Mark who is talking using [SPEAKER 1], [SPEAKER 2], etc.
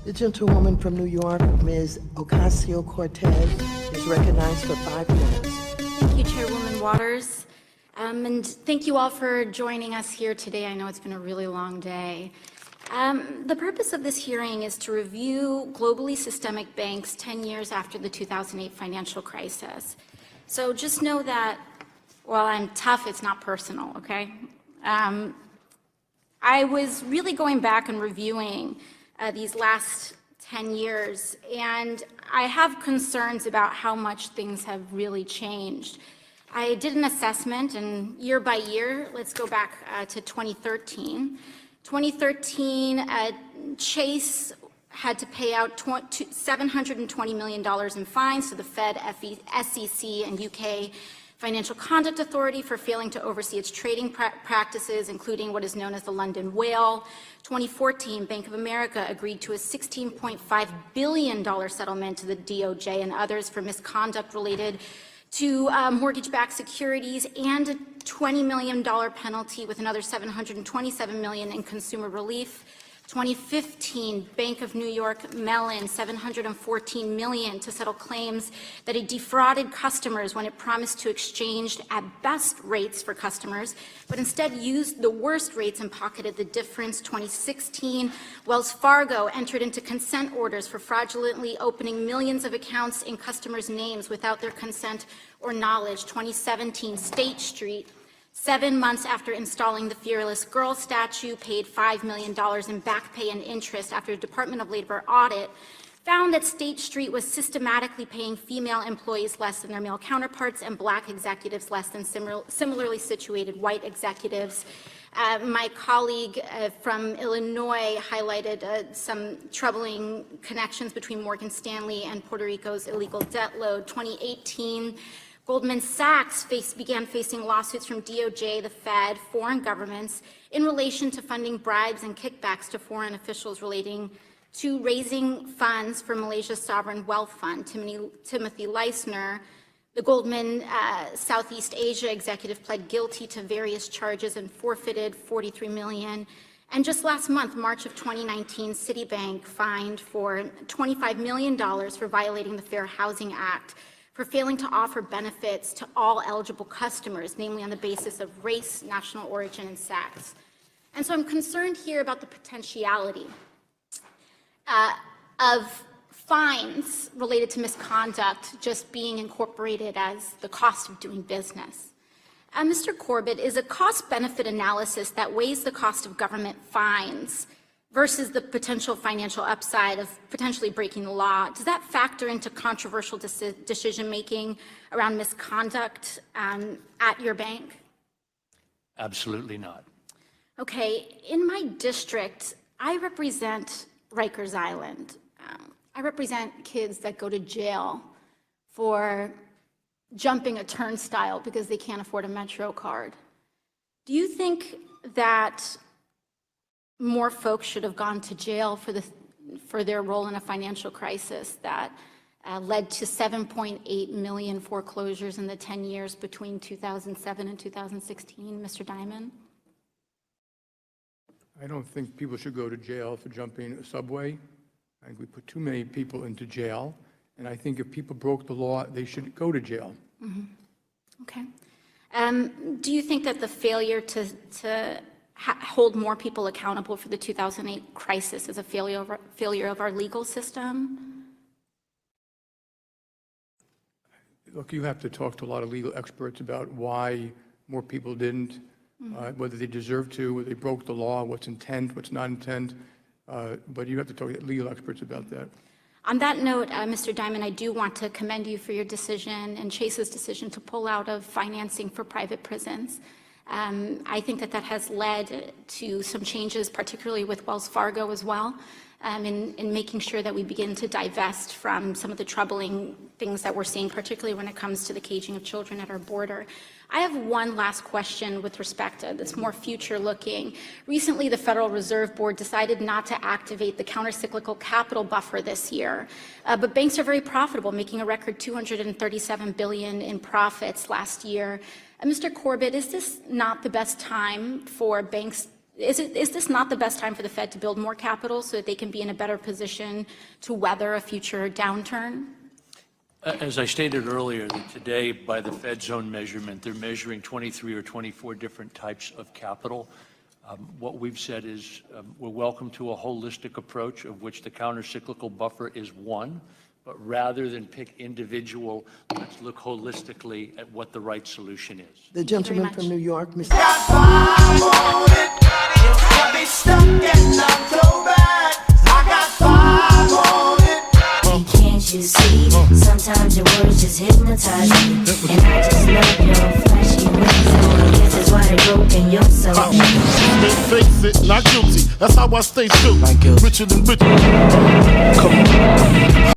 [SPEAKER 1] The gentlewoman from New York, Ms. Ocasio-Cortez, is recognized for 5 minutes.
[SPEAKER 2] Thank you, Chairwoman Waters. And thank you all for joining us here today. I know it's been a really long day. The purpose of this hearing is to review globally systemic banks 10 years after the 2008 financial crisis. So just know that while I'm tough, it's not personal, okay? I was really going back and reviewing these last 10 years, and I have concerns about how much things have really changed. I did an assessment, and year by year, let's go back to 2013. 2013, Chase had to pay out $720 million in fines to the Fed, SEC, and UK Financial Conduct Authority for failing to oversee its trading practices, including what is known as the London Whale. 2014, Bank of America agreed to a $16.5 billion settlement to the DOJ and others for misconduct related to mortgage-backed securities, and a $20 million penalty with another $727 million in consumer relief. 2015, Bank of New York Mellon, $714 million to settle claims that it defrauded customers when it promised to exchange at best rates for customers, but instead used the worst rates and pocketed the difference. 2016, Wells Fargo entered into consent orders for fraudulently opening millions of accounts in customers' names without their consent or knowledge. 2017, State Street, 7 months after installing the Fearless Girl statue, paid $5 million in back pay and interest after a Department of Labor audit found that State Street was systematically paying female employees less than their male counterparts and black executives less than similarly situated white executives. My colleague from Illinois highlighted some troubling connections between Morgan Stanley and Puerto Rico's illegal debt load. 2018, Goldman Sachs began facing lawsuits from DOJ, the Fed, foreign governments in relation to funding bribes and kickbacks to foreign officials relating to raising funds for Malaysia's sovereign wealth fund. Timothy Leissner, the Goldman Southeast Asia executive, pled guilty to various charges and forfeited $43 million. And just last month, March of 2019, Citibank fined for $25 million for violating the Fair Housing Act, for failing to offer benefits to all eligible customers, namely on the basis of race, national origin, and sex. And so I'm concerned here about the potentiality of fines related to misconduct just being incorporated as the cost of doing business. Mr. Corbett, is a cost-benefit analysis that weighs the cost of government fines versus the potential financial upside of potentially breaking the law, does that factor into controversial decision-making around misconduct at your bank?
[SPEAKER 3] Absolutely not.
[SPEAKER 2] Okay, in my district, I represent Rikers Island. I represent kids that go to jail for jumping a turnstile because they can't afford a Metro card. Do you think that more folks should have gone to jail for their role in a financial crisis that led to 7.8 million foreclosures in the 10 years between 2007 and 2016, Mr. Diamond?
[SPEAKER 4] I don't think people should go to jail for jumping a subway. I think we put too many people into jail, and I think if people broke the law, they should go to jail.
[SPEAKER 2] Mm-hmm. Okay. Do you think that the failure to hold more people accountable for the 2008 crisis is a failure of our legal system?
[SPEAKER 4] Look, you have to talk to a lot of legal experts about why more people didn't, whether they deserve to, whether they broke the law, what's intent, what's not intent, but you have to talk to legal experts about that.
[SPEAKER 2] On that note, Mr. Diamond, I do want to commend you for your decision and Chase's decision to pull out of financing for private prisons. I think that has led to some changes, particularly with Wells Fargo as well, in making sure that we begin to divest from some of the troubling things that we're seeing, particularly when it comes to the caging of children at our border. I have one last question with respect to this more future-looking. Recently, the Federal Reserve Board decided not to activate the countercyclical capital buffer this year, but banks are very profitable, making a record $237 billion in profits last year. Mr. Corbett, is this not the best time for banks Is this not the best time for the Fed to build more capital so that they can be in a better position to weather a future downturn?
[SPEAKER 3] As I stated earlier, that today, by the Fed's own measurement, they're measuring 23 or 24 different types of capital. What we've said is we're welcome to a holistic approach, of which the countercyclical buffer is one, but rather than pick individual, let's look holistically at what the right solution is.
[SPEAKER 1] The gentleman from New York, Mr.
[SPEAKER 5] Can't you see? Sometimes your words just hypnotize me, and I just love your flashy ways. And this is why they broke in your soul.
[SPEAKER 6] They face it, not guilty. That's how I stay still. Richer than rich. Come on.